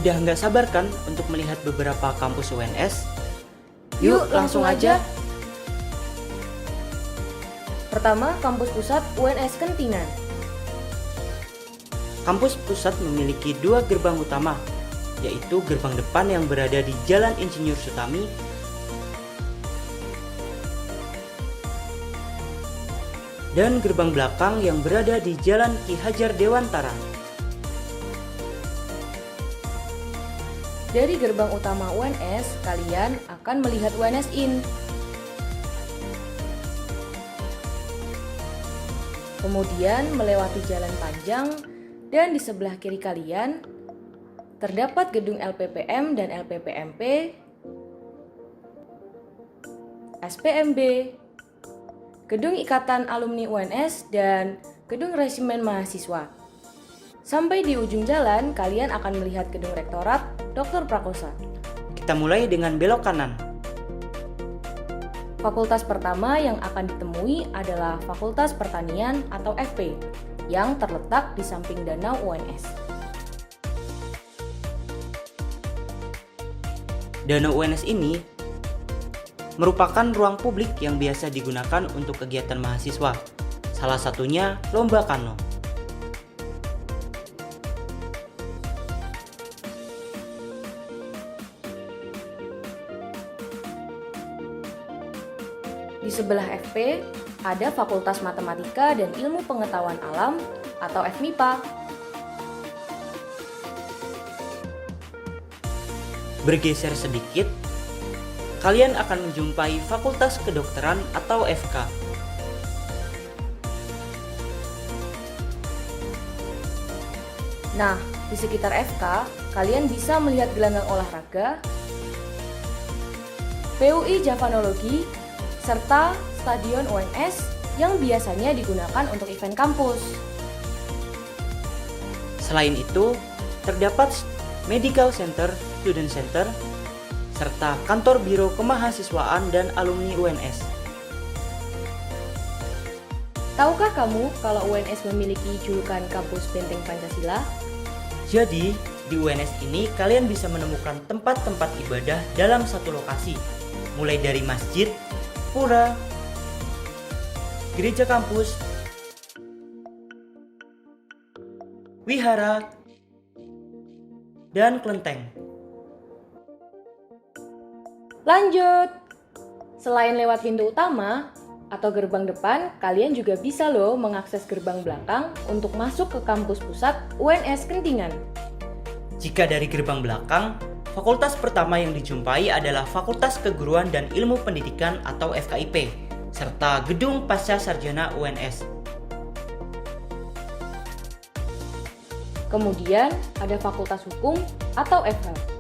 Udah nggak sabar kan untuk melihat beberapa kampus UNS? Yuk langsung aja. Pertama, kampus pusat UNS Kentingan. Kampus pusat memiliki dua gerbang utama, yaitu gerbang depan yang berada di Jalan Insinyur Sutami dan gerbang belakang yang berada di Jalan Ki Hajar Dewantara. Dari gerbang utama UNS, kalian akan melihat UNS IN. Kemudian melewati jalan panjang dan di sebelah kiri kalian terdapat gedung LPPM dan LPPMP, SPMB, gedung Ikatan Alumni UNS, dan gedung Resimen Mahasiswa. Sampai di ujung jalan, kalian akan melihat gedung Rektorat Dr. Prakosa. Kita mulai dengan belok kanan. Fakultas pertama yang akan ditemui adalah Fakultas Pertanian atau FP yang terletak di samping danau UNS. Danau UNS ini merupakan ruang publik yang biasa digunakan untuk kegiatan mahasiswa, salah satunya lomba kano. Di sebelah FP ada Fakultas Matematika dan Ilmu Pengetahuan Alam atau FMIPA. Bergeser sedikit, kalian akan menjumpai Fakultas Kedokteran atau FK. Nah, di sekitar FK, kalian bisa melihat gelanggang olahraga, PUI Javanologi, serta Stadion UNS yang biasanya digunakan untuk event kampus. Selain itu, terdapat Medical Center, Student Center, serta kantor Biro Kemahasiswaan dan Alumni UNS. Tahukah kamu kalau UNS memiliki julukan Kampus Benteng Pancasila? Jadi, di UNS ini kalian bisa menemukan tempat-tempat ibadah dalam satu lokasi, mulai dari masjid, pura, gereja kampus, wihara, dan kelenteng. Lanjut! Selain lewat pintu utama atau gerbang depan, kalian juga bisa loh mengakses gerbang belakang untuk masuk ke kampus pusat UNS Kentingan. Jika dari gerbang belakang, fakultas pertama yang dijumpai adalah Fakultas Keguruan dan Ilmu Pendidikan atau FKIP, serta Gedung Pasca Sarjana UNS. Kemudian ada Fakultas Hukum atau FH.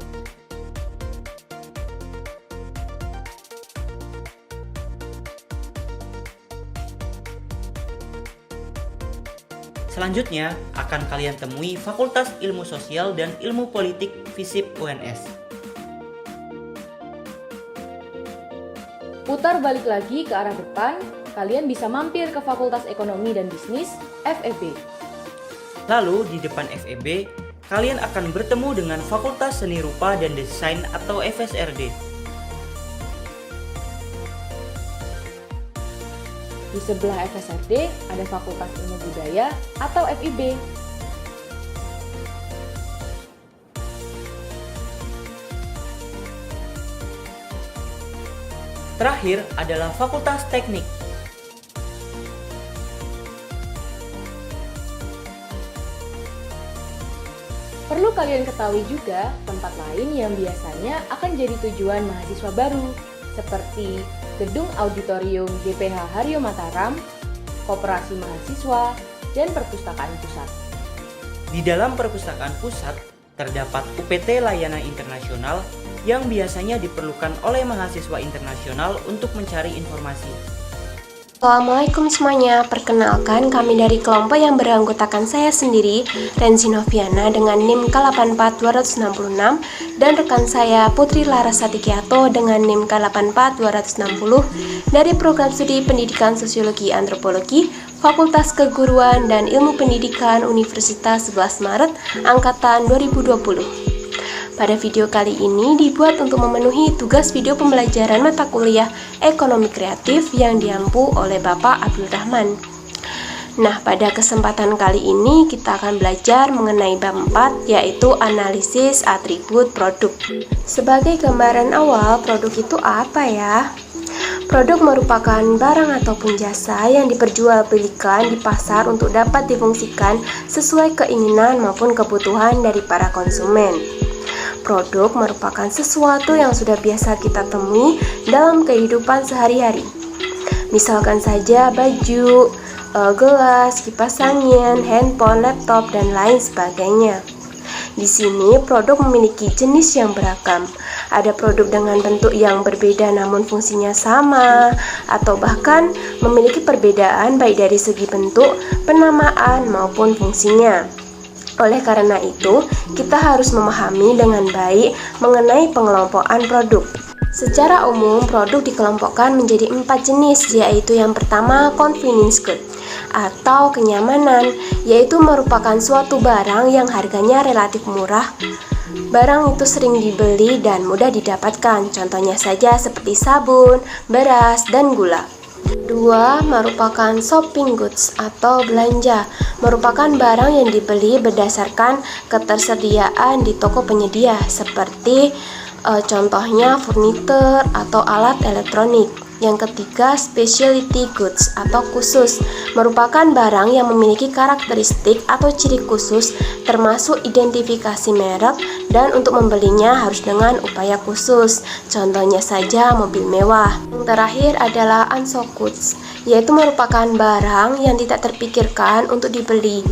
Selanjutnya akan kalian temui Fakultas Ilmu Sosial dan Ilmu Politik FISIP UNS. Putar balik lagi ke arah depan, kalian bisa mampir ke Fakultas Ekonomi dan Bisnis FEB. Lalu di depan FEB, kalian akan bertemu dengan Fakultas Seni Rupa dan Desain atau FSRD. Di sebelah FSRD ada Fakultas Ilmu Budaya atau FIB. Terakhir adalah Fakultas Teknik. Perlu kalian ketahui juga tempat lain yang biasanya akan jadi tujuan mahasiswa baru, seperti Gedung Auditorium DPH Haryo Mataram, Koperasi Mahasiswa, dan Perpustakaan Pusat. Di dalam Perpustakaan Pusat, terdapat UPT Layanan Internasional yang biasanya diperlukan oleh mahasiswa internasional untuk mencari informasi. Assalamualaikum semuanya, perkenalkan kami dari kelompok yang beranggotakan saya sendiri, Renzi Noviana dengan NIM K84266 dan rekan saya Putri Larasati Kiato dengan NIM K84260 dari program studi Pendidikan Sosiologi Antropologi, Fakultas Keguruan dan Ilmu Pendidikan Universitas 11 Maret Angkatan 2020. Pada video kali ini dibuat untuk memenuhi tugas video pembelajaran mata kuliah Ekonomi Kreatif yang diampu oleh Bapak Abdul Rahman. Nah, pada kesempatan kali ini kita akan belajar mengenai bab 4, yaitu analisis atribut produk. Sebagai gambaran awal, produk itu apa ya? Produk merupakan barang ataupun jasa yang diperjualbelikan di pasar untuk dapat difungsikan sesuai keinginan maupun kebutuhan dari para konsumen. Produk merupakan sesuatu yang sudah biasa kita temui dalam kehidupan sehari-hari. Misalkan saja baju, gelas, kipas angin, handphone, laptop, dan lain sebagainya. Di sini produk memiliki jenis yang beragam. Ada produk dengan bentuk yang berbeda namun fungsinya sama, atau bahkan memiliki perbedaan baik dari segi bentuk, penamaan, maupun fungsinya. Oleh karena itu, kita harus memahami dengan baik mengenai pengelompokan produk. Secara umum, produk dikelompokkan menjadi 4 jenis, yaitu yang pertama convenience good atau kenyamanan, yaitu merupakan suatu barang yang harganya relatif murah. Barang itu sering dibeli dan mudah didapatkan, contohnya saja seperti sabun, beras, dan gula. 2. Merupakan shopping goods atau belanja, merupakan barang yang dibeli berdasarkan ketersediaan di toko penyedia, seperti contohnya furnitur atau alat elektronik. Yang ketiga, specialty goods atau khusus, merupakan barang yang memiliki karakteristik atau ciri khusus, termasuk identifikasi merek, dan untuk membelinya harus dengan upaya khusus, contohnya saja mobil mewah. Yang terakhir adalah unsold goods, yaitu merupakan barang yang tidak terpikirkan untuk dibeli.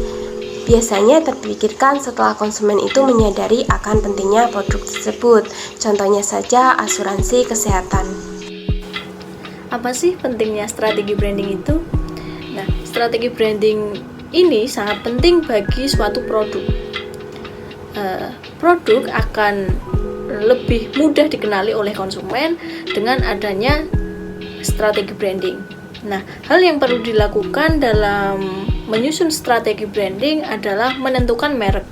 Biasanya terpikirkan setelah konsumen itu menyadari akan pentingnya produk tersebut, contohnya saja asuransi kesehatan. Apa sih pentingnya strategi branding itu? Nah, strategi branding ini sangat penting bagi suatu produk. Produk akan lebih mudah dikenali oleh konsumen dengan adanya strategi branding. Nah, hal yang perlu dilakukan dalam menyusun strategi branding adalah menentukan merek.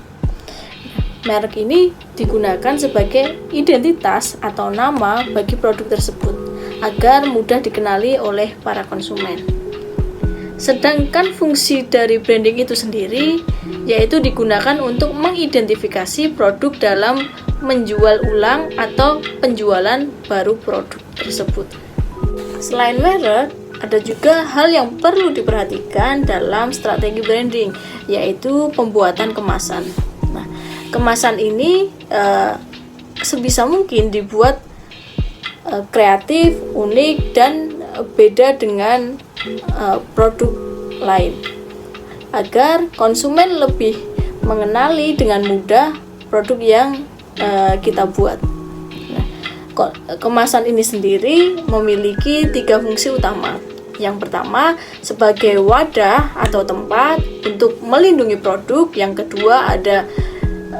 Merek ini digunakan sebagai identitas atau nama bagi produk tersebut, agar mudah dikenali oleh para konsumen. Sedangkan fungsi dari branding itu sendiri yaitu digunakan untuk mengidentifikasi produk dalam menjual ulang atau penjualan baru produk tersebut. Selain merek, ada juga hal yang perlu diperhatikan dalam strategi branding, yaitu pembuatan kemasan. Nah, kemasan ini sebisa mungkin dibuat kreatif, unik, dan beda dengan produk lain, agar konsumen lebih mengenali dengan mudah produk yang kita buat. Nah, kemasan ini sendiri memiliki 3 fungsi utama. Yang pertama, sebagai wadah atau tempat untuk melindungi produk. Yang kedua, ada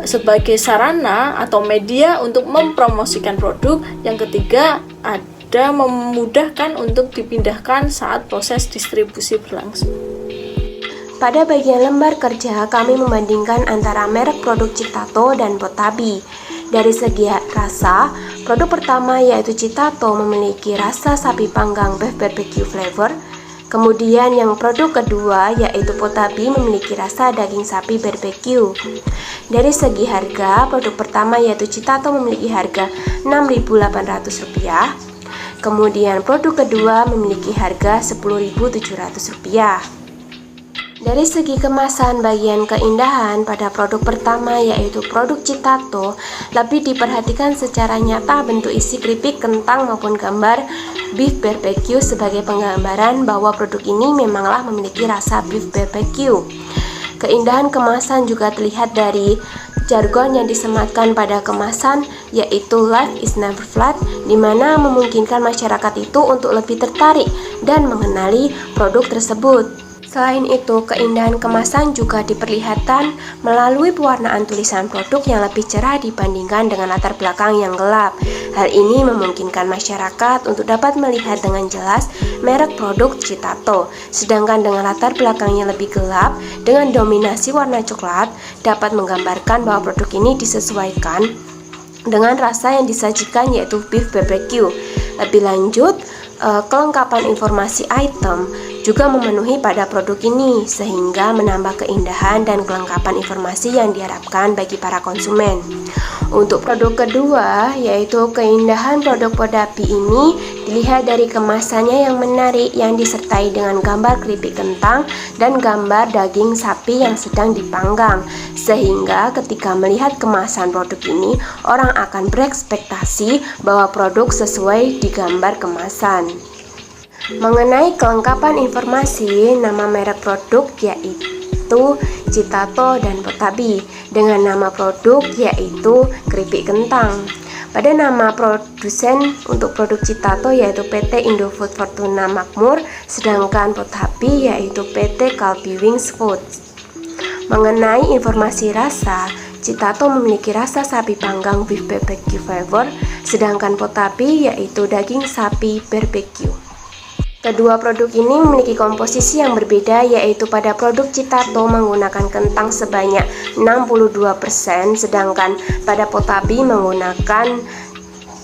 sebagai sarana atau media untuk mempromosikan produk. Yang ketiga, ada memudahkan untuk dipindahkan saat proses distribusi berlangsung. Pada bagian lembar kerja, kami membandingkan antara merek produk Citato dan Botabi. Dari segi rasa, produk pertama yaitu Citato memiliki rasa sapi panggang beef barbecue flavor. Kemudian yang produk kedua yaitu Botabi memiliki rasa daging sapi barbecue. Dari segi harga, produk pertama yaitu Citato memiliki harga Rp6.800. Kemudian produk kedua memiliki harga Rp10.700. Dari segi kemasan bagian keindahan pada produk pertama yaitu produk Citato, lebih diperhatikan secara nyata bentuk isi keripik, kentang maupun gambar beef barbecue sebagai penggambaran bahwa produk ini memanglah memiliki rasa beef barbecue. Keindahan kemasan juga terlihat dari jargon yang disematkan pada kemasan yaitu life is never flat, di mana memungkinkan masyarakat itu untuk lebih tertarik dan mengenali produk tersebut. Selain itu, keindahan kemasan juga diperlihatkan melalui pewarnaan tulisan produk yang lebih cerah dibandingkan dengan latar belakang yang gelap. Hal ini memungkinkan masyarakat untuk dapat melihat dengan jelas merek produk Citato. Sedangkan dengan latar belakang yang lebih gelap dengan dominasi warna coklat dapat menggambarkan bahwa produk ini disesuaikan dengan rasa yang disajikan yaitu beef barbecue. Lebih lanjut, kelengkapan informasi item juga memenuhi pada produk ini sehingga menambah keindahan dan kelengkapan informasi yang diharapkan bagi para konsumen. Untuk produk kedua, yaitu keindahan produk Podabi ini dilihat dari kemasannya yang menarik yang disertai dengan gambar keripik kentang dan gambar daging sapi yang sedang dipanggang, sehingga ketika melihat kemasan produk ini, orang akan berekspektasi bahwa produk sesuai di gambar kemasan. Mengenai kelengkapan informasi, nama merek produk yaitu Citato dan Potabi dengan nama produk yaitu keripik kentang. Pada nama produsen untuk produk Citato yaitu PT Indofood Fortuna Makmur, sedangkan Potabi yaitu PT Kalbi Wings Foods. Mengenai informasi rasa, Citato memiliki rasa sapi panggang beef barbecue flavor, sedangkan Potabi yaitu daging sapi barbecue. Kedua produk ini memiliki komposisi yang berbeda, yaitu pada produk Citato menggunakan kentang sebanyak 62%, sedangkan pada Potabi menggunakan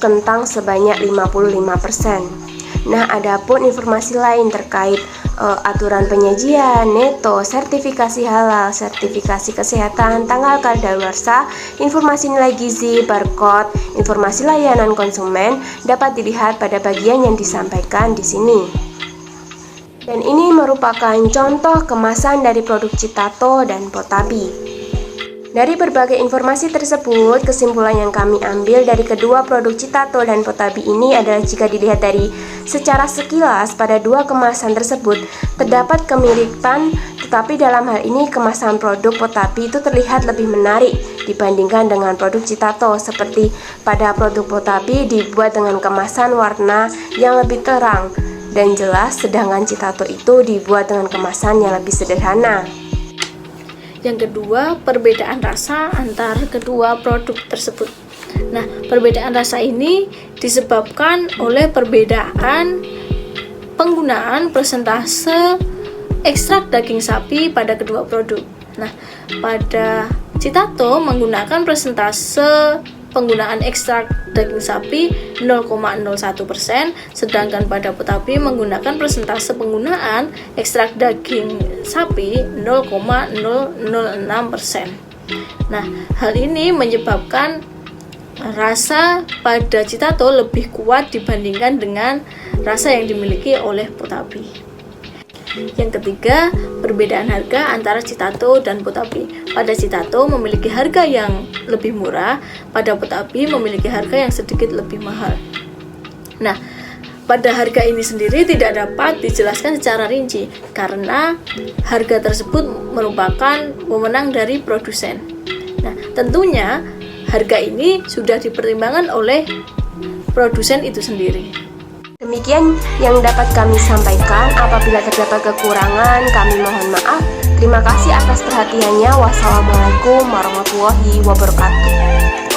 kentang sebanyak 55%. Nah, adapun informasi lain terkait aturan penyajian, neto, sertifikasi halal, sertifikasi kesehatan, tanggal kadaluarsa, informasi nilai gizi, barcode, informasi layanan konsumen dapat dilihat pada bagian yang disampaikan di sini. Dan ini merupakan contoh kemasan dari produk Citato dan Potabi. Dari berbagai informasi tersebut, kesimpulan yang kami ambil dari kedua produk Citato dan Potabi ini adalah jika dilihat dari secara sekilas pada dua kemasan tersebut terdapat kemiripan, tetapi dalam hal ini kemasan produk Potabi itu terlihat lebih menarik dibandingkan dengan produk Citato, seperti pada produk Potabi dibuat dengan kemasan warna yang lebih terang dan jelas, sedangkan Citato itu dibuat dengan kemasan yang lebih sederhana. Yang kedua, perbedaan rasa antara kedua produk tersebut. Nah, perbedaan rasa ini disebabkan oleh perbedaan penggunaan persentase ekstrak daging sapi pada kedua produk. Nah, pada Citato menggunakan persentase penggunaan ekstrak daging sapi 0,01%, sedangkan pada Potabi menggunakan persentase penggunaan ekstrak daging sapi 0,006%. Nah, hal ini menyebabkan rasa pada Citato lebih kuat dibandingkan dengan rasa yang dimiliki oleh Potabi. Yang ketiga, perbedaan harga antara Citato dan Potabi. Pada Citato memiliki harga yang lebih murah, pada Potabi memiliki harga yang sedikit lebih mahal. Nah, pada harga ini sendiri tidak dapat dijelaskan secara rinci karena harga tersebut merupakan wewenang dari produsen. Nah, tentunya harga ini sudah dipertimbangkan oleh produsen itu sendiri. Demikian yang dapat kami sampaikan. Apabila terdapat kekurangan, kami mohon maaf. Terima kasih atas perhatiannya. Wassalamualaikum warahmatullahi wabarakatuh.